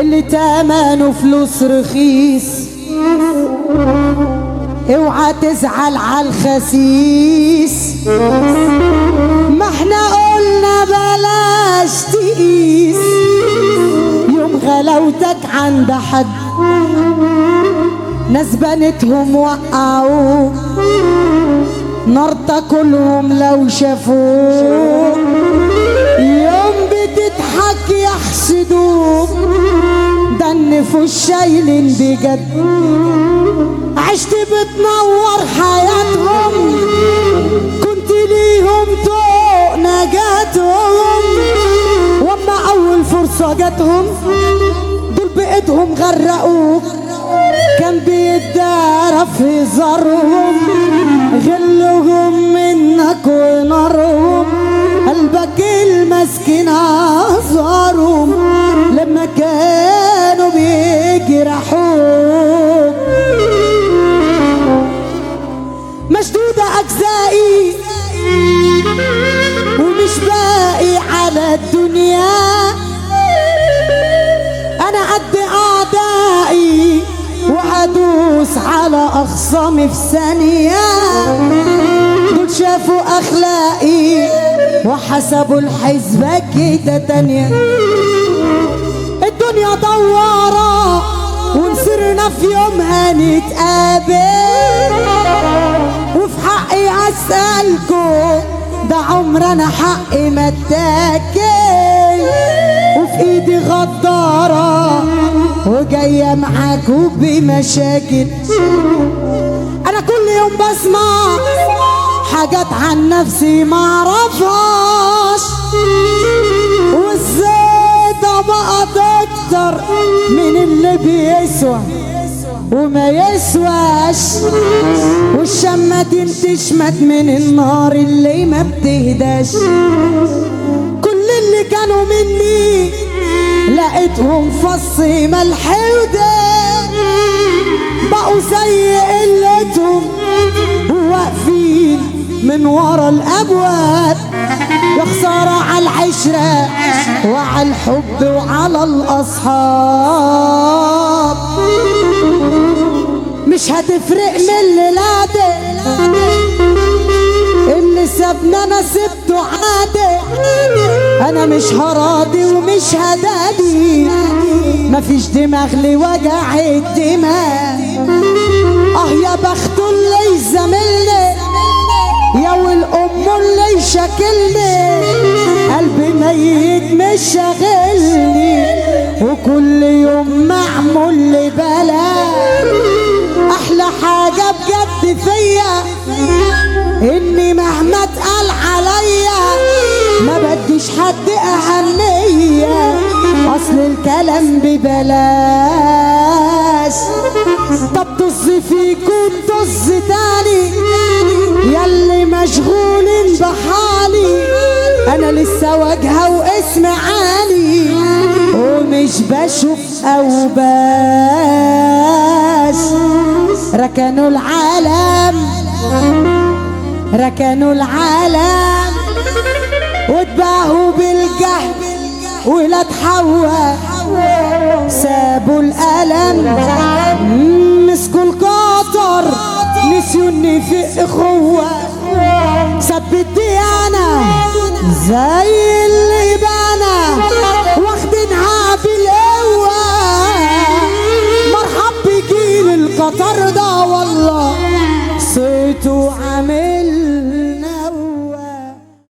اللي تمنه فلوس رخيص. اوعى تزعل عالخسيس، ما احنا قلنا بلاش تقيس يوم غلاوتك عند حد. ناس بنتهم وقعوك نار تاكلهم لو شافوك، يوم بتضحك يحسدوك ده النفوس شايلين بجد. عشت بتنور حياتهم كنت ليهم طوق نجاتهم، واما اول فرصة جاتهم دول بايدهم غرقوك. كان بيتدارى في هزارهم غلهم منك ونارهم، قلبك المسكين عذارهم لما كانوا بيجرحوك. مشدودة أجزائي ومش باقي على الدنيا، أنا قد أعدائي وأدوس على أخصامي في ثانية. دول شافوا أخلاقي وحسبوا الحسبة كده تانية. الدنيا دوارة ونصيرنا في يوم هنتقابل، وفي حقي أسألكوا ده عمرنا حقي ما اتاكل. وفي ايدي غدارة وجاية معاكوا بمشاكل. انا كل يوم بسمع حاجات عن نفسي معرفهاش، وازاي ده بقت اكتر من اللي بيسوى وما يسواش. والشمة تشمت من النار اللي ما بتهداش. كل اللي كانوا مني لقيتهم فص ملح وداء، بقوا زي قلتهم واقفين من ورا الابواب. يا خسارة على العشرة وعلى الحب وعلى الاصحاب. مش هتفرق من الليلة دي اللي سابنا انا سبته عادي. انا مش هراضي ومش هدادي، مفيش دماغ لوجع الدماغ. يا بخته اللي يزاملني يا والام اللي يشاكلني، قلبي ميت مش شاغلني وكل يوم معمول لي بلاء. احلى حاجة بجد فيا اني مهما اتقال عليا ما بديش حد اهنية، اصل الكلام ببلاش. طب طز فيكم طز تاني ياللي مشغولين بحالي، انا لسه واجهة واسم عالي ومش بشوف اوباش. ركنوا العالم ركنوا العالم واتباعوا بالجهل ولاد حواء. سابوا الألم مسكوا القطر نسيوا ان في اخوة. ثبتي انا زي اللي بنا واخدينها بالقوة. مرحب بجيل القطر ده والله صيته عامل